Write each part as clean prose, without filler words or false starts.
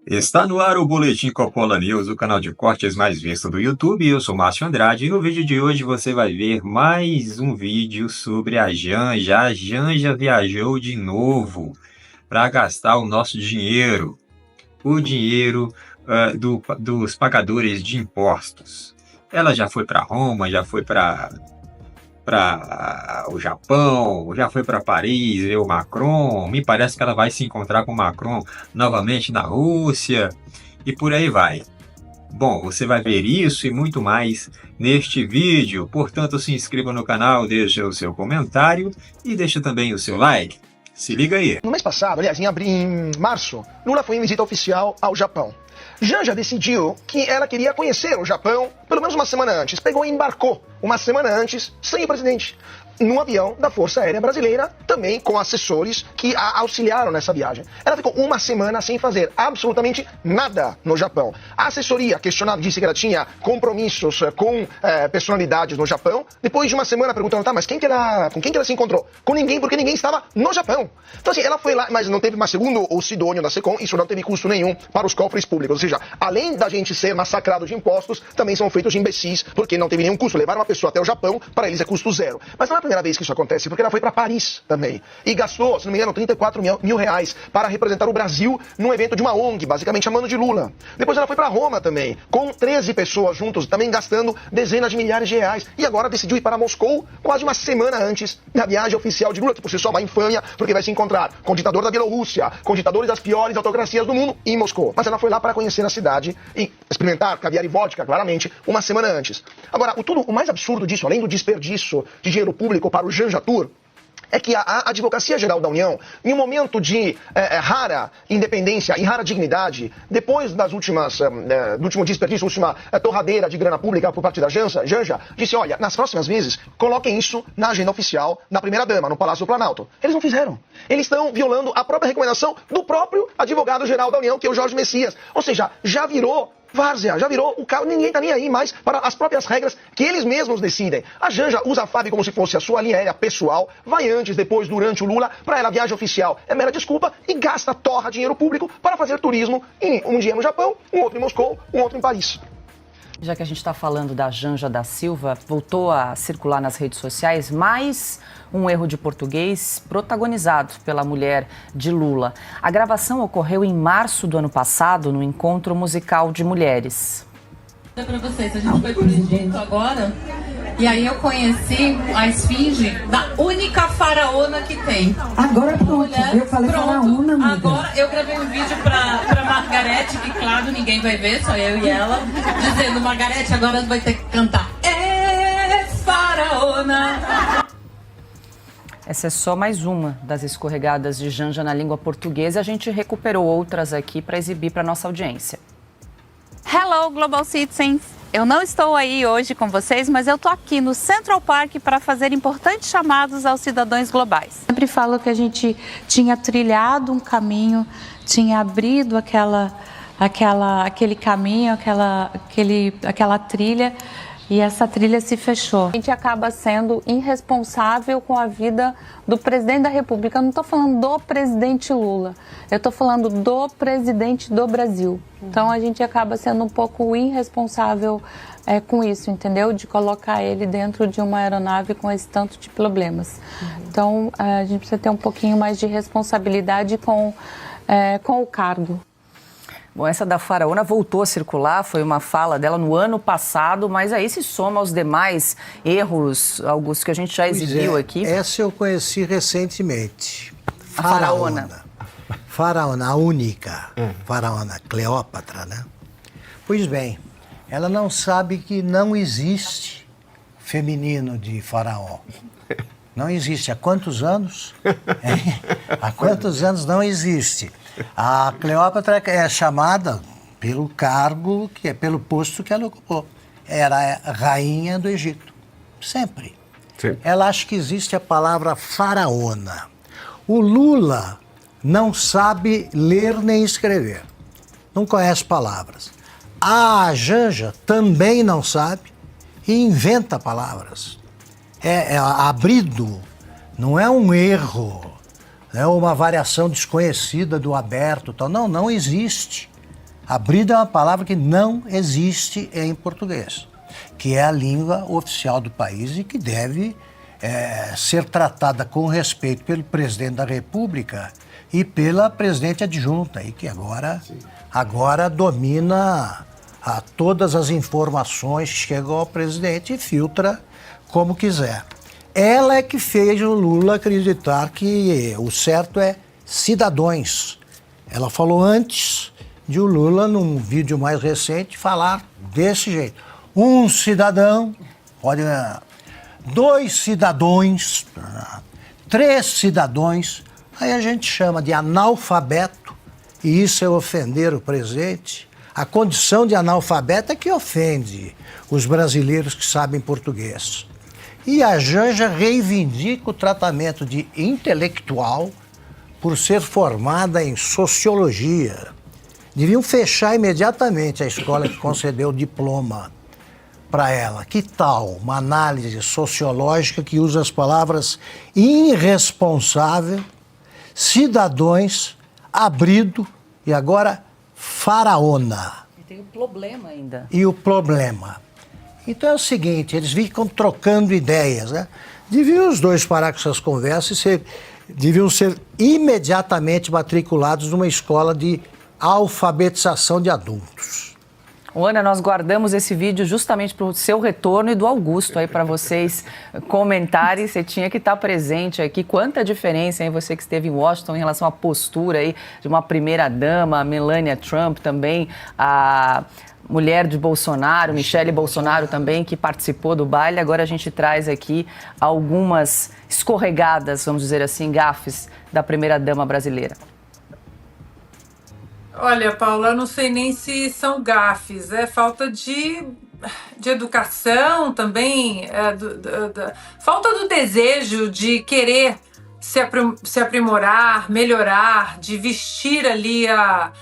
Está no ar o Boletim Coppola News, o canal de cortes mais visto do YouTube. Eu sou Márcio Andrade e no vídeo de hoje você vai ver mais um vídeo sobre a Janja. A Janja viajou de novo para gastar o nosso dinheiro, o dinheiro dos pagadores de impostos. Ela já foi para Roma, já foi para o Japão, já foi para Paris ver o Macron. Me parece que ela vai se encontrar com o Macron novamente na Rússia e por aí vai. Bom, você vai ver isso e muito mais neste vídeo, portanto se inscreva no canal, deixa o seu comentário e deixa também o seu like. Se liga aí. No mês passado, aliás, em março, Lula foi em visita oficial ao Japão. Janja decidiu que ela queria conhecer o Japão pelo menos uma semana antes. Pegou e embarcou uma semana antes, sem o presidente, num avião da Força Aérea Brasileira, também com assessores que a auxiliaram nessa viagem. Ela ficou uma semana sem fazer absolutamente nada no Japão. A assessoria, questionada, disse que ela tinha compromissos com personalidades no Japão. Depois de uma semana perguntando, tá, mas com quem que ela se encontrou? Com ninguém, porque ninguém estava no Japão. Então assim, ela foi lá, mas não teve, mas segundo o Sidônio da Secom, isso não teve custo nenhum para os cofres públicos. Ou seja, além da gente ser massacrado de impostos, também são feitos de imbecis, porque não teve nenhum custo. Levar uma pessoa até o Japão, para eles é custo zero. Mas não é a primeira vez que isso acontece, porque ela foi para Paris também. E gastou, se não me engano, 34 mil reais para representar o Brasil num evento de uma ONG, basicamente chamando de Lula. Depois ela foi para Roma também, com 13 pessoas juntos, também gastando dezenas de milhares de reais. E agora decidiu ir para Moscou quase uma semana antes da viagem oficial de Lula, que por si só uma infâmia, porque vai se encontrar com o ditador da Bielorrússia, com ditadores das piores autocracias do mundo em Moscou. Mas ela foi lá para conhecer a cidade e experimentar caviar e vodka, claramente, uma semana antes. Agora, o mais absurdo disso, além do desperdício de dinheiro público para o Janja Tour, é que a Advocacia Geral da União, em um momento de rara independência e rara dignidade, depois do último desperdício, última torradeira de grana pública por parte da Janja, disse, olha, nas próximas vezes, coloquem isso na agenda oficial, na primeira-dama, no Palácio do Planalto. Eles não fizeram. Eles estão violando a própria recomendação do próprio Advogado-Geral da União, que é o Jorge Messias. Ou seja, já virou várzea, já virou o carro, ninguém tá nem aí mais para as próprias regras que eles mesmos decidem. A Janja usa a FAB como se fosse a sua linha aérea pessoal, vai antes, depois, durante o Lula, para ela a viagem oficial é mera desculpa e torra dinheiro público para fazer turismo um dia no Japão, um outro em Moscou, um outro em Paris. Já que a gente está falando da Janja da Silva, voltou a circular nas redes sociais mais um erro de português protagonizado pela mulher de Lula. A gravação ocorreu em março do ano passado, no encontro musical de mulheres. Para vocês, a gente foi pro Egito agora e aí eu conheci a esfinge da única faraona que tem. Agora pronto, mulher, eu falei faraona, amiga. Agora eu gravei um vídeo pra Margarete, que claro, ninguém vai ver, só eu e ela, dizendo, Margarete, agora vai ter que cantar. É faraona. Essa é só mais uma das escorregadas de Janja na língua portuguesa. A gente recuperou outras aqui para exibir para nossa audiência. Hello, Global Citizens! Eu não estou aí hoje com vocês, mas eu estou aqui no Central Park para fazer importantes chamados aos cidadãos globais. Eu sempre falo que a gente tinha trilhado um caminho, tinha abrido aquele caminho, aquela trilha, e essa trilha se fechou. A gente acaba sendo irresponsável com a vida do presidente da República. Eu não estou falando do presidente Lula, eu estou falando do presidente do Brasil. Então a gente acaba sendo um pouco irresponsável com isso, entendeu? De colocar ele dentro de uma aeronave com esse tanto de problemas. Então a gente precisa ter um pouquinho mais de responsabilidade com o cargo. Bom, essa da faraona voltou a circular, foi uma fala dela no ano passado, mas aí se soma aos demais erros, Augusto, que a gente já exibiu aqui. Essa eu conheci recentemente. A faraona. Faraona, a única. Faraona, Cleópatra, né? Pois bem, ela não sabe que não existe feminino de faraó. Não existe. Há quantos anos? Há quantos anos não existe? A Cleópatra é chamada pelo cargo, pelo posto que ela ocupou. Era a rainha do Egito. Sempre. Sim. Ela acha que existe a palavra faraona. O Lula não sabe ler nem escrever. Não conhece palavras. A Janja também não sabe e inventa palavras. É abrido, não é um erro. É uma variação desconhecida do aberto, tal. Não existe. Abrido é uma palavra que não existe em português, que é a língua oficial do país e que deve ser tratada com respeito pelo presidente da República e pela presidente adjunta, e que agora domina todas as informações que chegam ao presidente e filtra como quiser. Ela é que fez o Lula acreditar que o certo é cidadãos. Ela falou antes de o Lula, num vídeo mais recente, falar desse jeito. Um cidadão, dois cidadãos, três cidadãos, aí a gente chama de analfabeto, e isso é ofender o presidente. A condição de analfabeto é que ofende os brasileiros que sabem português. E a Janja reivindica o tratamento de intelectual por ser formada em sociologia. Deviam fechar imediatamente a escola que concedeu o diploma para ela. Que tal uma análise sociológica que usa as palavras irresponsável, cidadãos, abrido e agora faraona. E tem o problema ainda. E o problema. Então é o seguinte, eles ficam trocando ideias, né? Deviam os dois parar com essas conversas e deviam ser imediatamente matriculados numa escola de alfabetização de adultos. Ana, nós guardamos esse vídeo justamente para o seu retorno e do Augusto aí para vocês comentarem. Você tinha que estar presente aqui. Quanta diferença, hein? Você que esteve em Washington em relação à postura aí de uma primeira-dama, Melania Trump, também a mulher de Bolsonaro, Michele Bolsonaro também, que participou do baile. Agora a gente traz aqui algumas escorregadas, vamos dizer assim, gafes da primeira-dama brasileira. Olha, Paula, eu não sei nem se são gafes, é falta de educação também, falta do desejo de querer se aprimorar, melhorar, de vestir ali a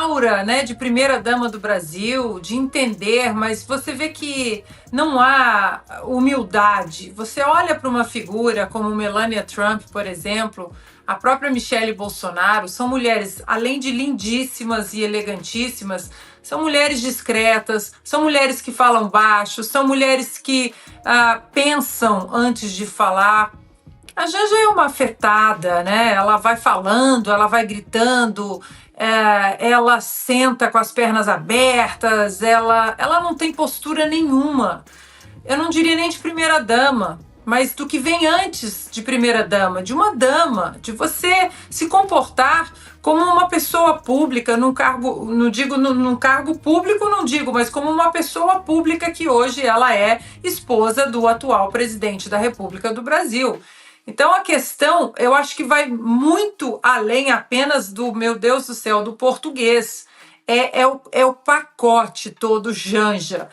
aura, né, de primeira-dama do Brasil, de entender, mas você vê que não há humildade. Você olha para uma figura como Melania Trump, por exemplo, a própria Michele Bolsonaro, são mulheres, além de lindíssimas e elegantíssimas, são mulheres discretas, são mulheres que falam baixo, são mulheres que pensam antes de falar. A Janja é uma afetada, né? Ela vai falando, ela vai gritando, ela senta com as pernas abertas, ela não tem postura nenhuma. Eu não diria nem de primeira-dama, mas do que vem antes de primeira-dama, de você se comportar como uma pessoa pública, num cargo, não digo num cargo público, não digo, mas como uma pessoa pública que hoje ela é esposa do atual presidente da República do Brasil. Então a questão, eu acho que vai muito além apenas do, meu Deus do céu, do português. É o pacote todo Janja.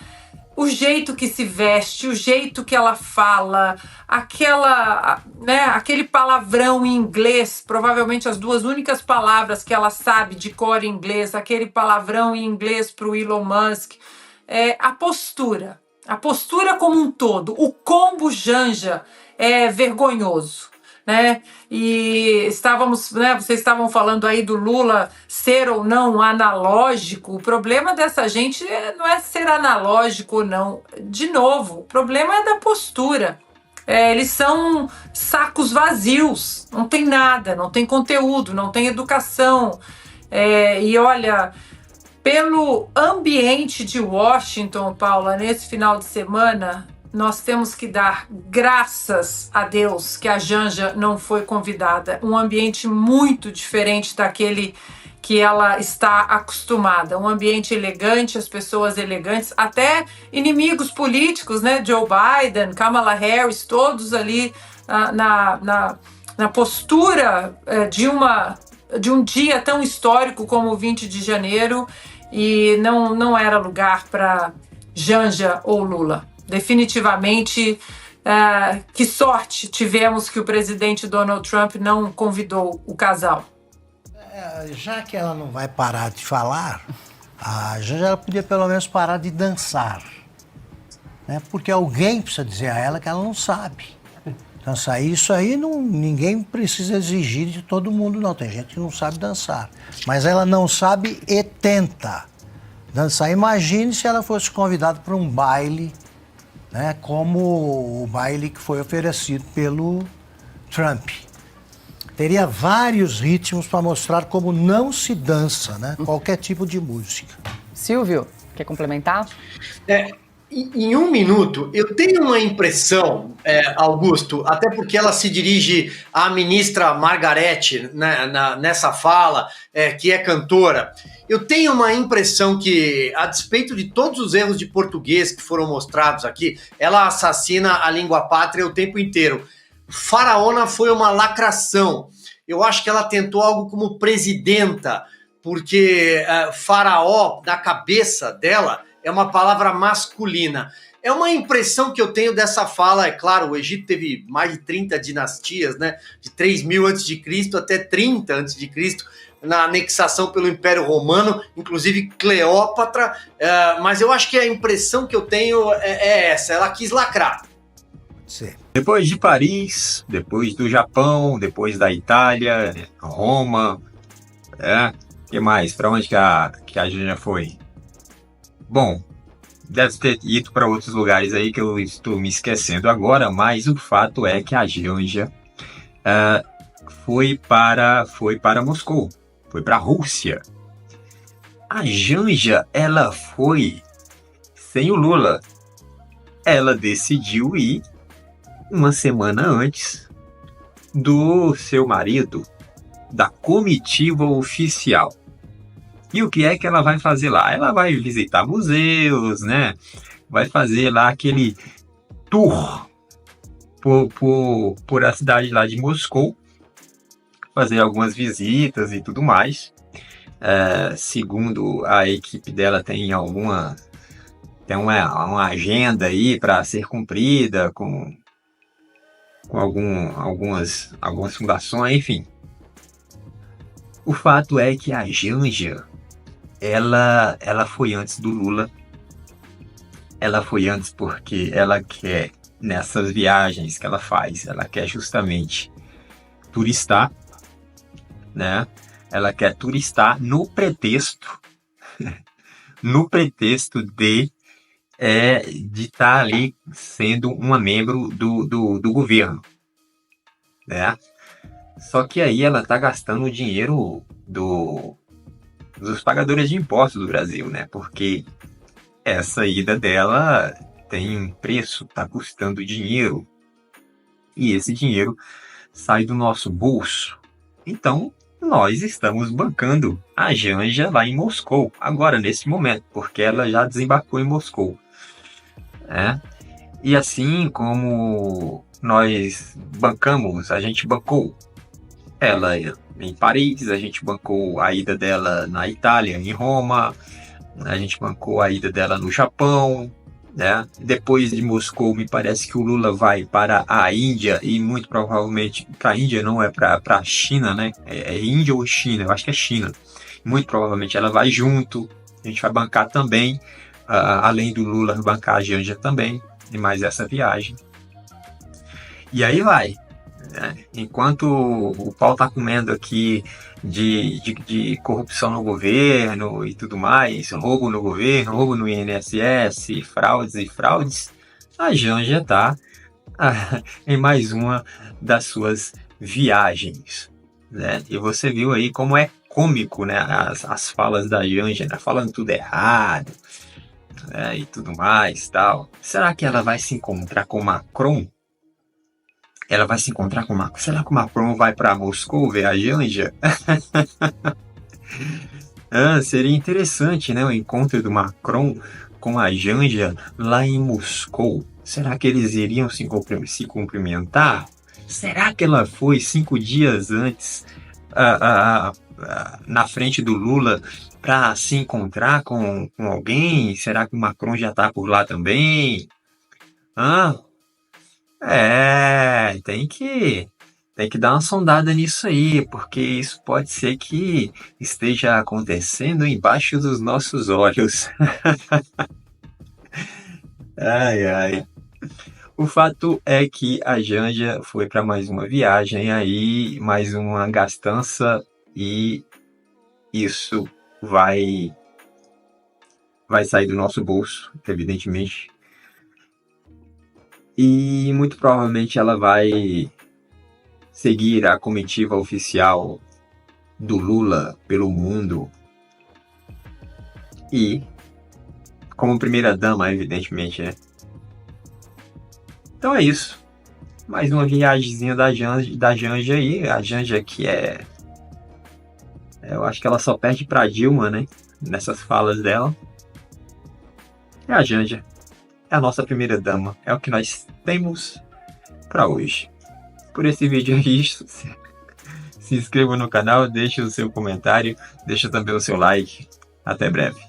O jeito que se veste, o jeito que ela fala, aquele palavrão em inglês, provavelmente as duas únicas palavras que ela sabe de cor em inglês, aquele palavrão em inglês para o Elon Musk, a postura como um todo, o combo Janja é vergonhoso. Né? E vocês estavam falando aí do Lula ser ou não analógico. O problema dessa gente não é ser analógico ou não. De novo, o problema é da postura. Eles são sacos vazios, não tem nada, não tem conteúdo, não tem educação. E olha, pelo ambiente de Washington, Paula, nesse final de semana, nós temos que dar graças a Deus que a Janja não foi convidada. Um ambiente muito diferente daquele que ela está acostumada. Um ambiente elegante, as pessoas elegantes, até inimigos políticos, né? Joe Biden, Kamala Harris, todos ali na postura de um dia tão histórico como o 20 de janeiro, e não era lugar para Janja ou Lula. Definitivamente, que sorte tivemos que o presidente Donald Trump não convidou o casal. Já que ela não vai parar de falar, a Janja podia pelo menos parar de dançar. Né? Porque alguém precisa dizer a ela que ela não sabe. dançar. Isso aí ninguém precisa exigir de todo mundo, não. Tem gente que não sabe dançar. Mas ela não sabe e tenta dançar. Imagine se ela fosse convidada para um baile, né, como o baile que foi oferecido pelo Trump. Teria vários ritmos para mostrar como não se dança, né? Qualquer tipo de música. Silvio, quer complementar? Em um minuto, eu tenho uma impressão, Augusto, até porque ela se dirige à ministra Margarete, né, nessa fala, que é cantora. Eu tenho uma impressão que, a despeito de todos os erros de português que foram mostrados aqui, ela assassina a língua pátria o tempo inteiro. Faraona foi uma lacração. Eu acho que ela tentou algo como presidenta, porque faraó, na cabeça dela, é uma palavra masculina. É uma impressão que eu tenho dessa fala. É claro, o Egito teve mais de 30 dinastias, né? De 3.000 a.C. até 30 a.C., na anexação pelo Império Romano, inclusive Cleópatra. Mas eu acho que a impressão que eu tenho é essa. Ela quis lacrar. Sim. Depois de Paris, depois do Japão, depois da Itália, Roma, que mais? Para onde que a Janja foi? Bom, deve ter ido para outros lugares aí que eu estou me esquecendo agora, mas o fato é que a Janja foi para Moscou, foi para a Rússia. A Janja, ela foi sem o Lula. Ela decidiu ir uma semana antes do seu marido, da comitiva oficial. E o que é que ela vai fazer lá? Ela vai visitar museus, né? Vai fazer lá aquele tour por a cidade lá de Moscou, fazer algumas visitas e tudo mais. Segundo a equipe dela, tem uma agenda aí para ser cumprida com algumas fundações, enfim. O fato é que a Janja, ela foi antes do Lula. Ela foi antes porque ela quer, nessas viagens que ela faz, ela quer justamente turistar, né? Ela quer turistar no pretexto de estar ali sendo uma membro do governo, né? Só que aí ela está gastando o dinheiro dos pagadores de impostos do Brasil, né? Porque essa ida dela tem um preço, está custando dinheiro. E esse dinheiro sai do nosso bolso. Então, nós estamos bancando a Janja lá em Moscou, agora, nesse momento, porque ela já desembarcou em Moscou. E assim como nós bancamos, a gente bancou ela em Paris, a gente bancou a ida dela na Itália, em Roma, a gente bancou a ida dela no Japão, né? Depois de Moscou, me parece que o Lula vai para a Índia, e muito provavelmente para a Índia, não é para a China, né? É Índia ou China, eu acho que é China. Muito provavelmente ela vai junto, a gente vai bancar também, além do Lula, bancar a Janja também, e mais essa viagem. E aí vai. Enquanto o pau tá comendo aqui de corrupção no governo e tudo mais, roubo no governo, roubo no INSS, fraudes, a Janja tá em mais uma das suas viagens, né? E você viu aí como é cômico, né, as falas da Janja, né, falando tudo errado, né, e tudo mais, tal. Será que ela vai se encontrar com Macron? Ela vai se encontrar com Macron? Será que o Macron vai para Moscou ver a Janja? Seria interessante, né, o encontro do Macron com a Janja lá em Moscou. Será que eles iriam se cumprimentar? Será que ela foi 5 dias antes na frente do Lula para se encontrar com alguém? Será que o Macron já está por lá também? Tem que dar uma sondada nisso aí, porque isso pode ser que esteja acontecendo embaixo dos nossos olhos. Ai. O fato é que a Janja foi para mais uma viagem aí, mais uma gastança, e isso vai sair do nosso bolso, evidentemente. E muito provavelmente ela vai seguir a comitiva oficial do Lula pelo mundo. E como primeira-dama, evidentemente, né? Então é isso. Mais uma viagemzinha da Janja aí. A Janja que eu acho que ela só perde pra Dilma, né? Nessas falas dela. É a Janja. É a nossa primeira-dama. É o que nós temos pra hoje. Por esse vídeo é isso. Se inscreva no canal, deixe o seu comentário, deixe também o seu like. Até breve.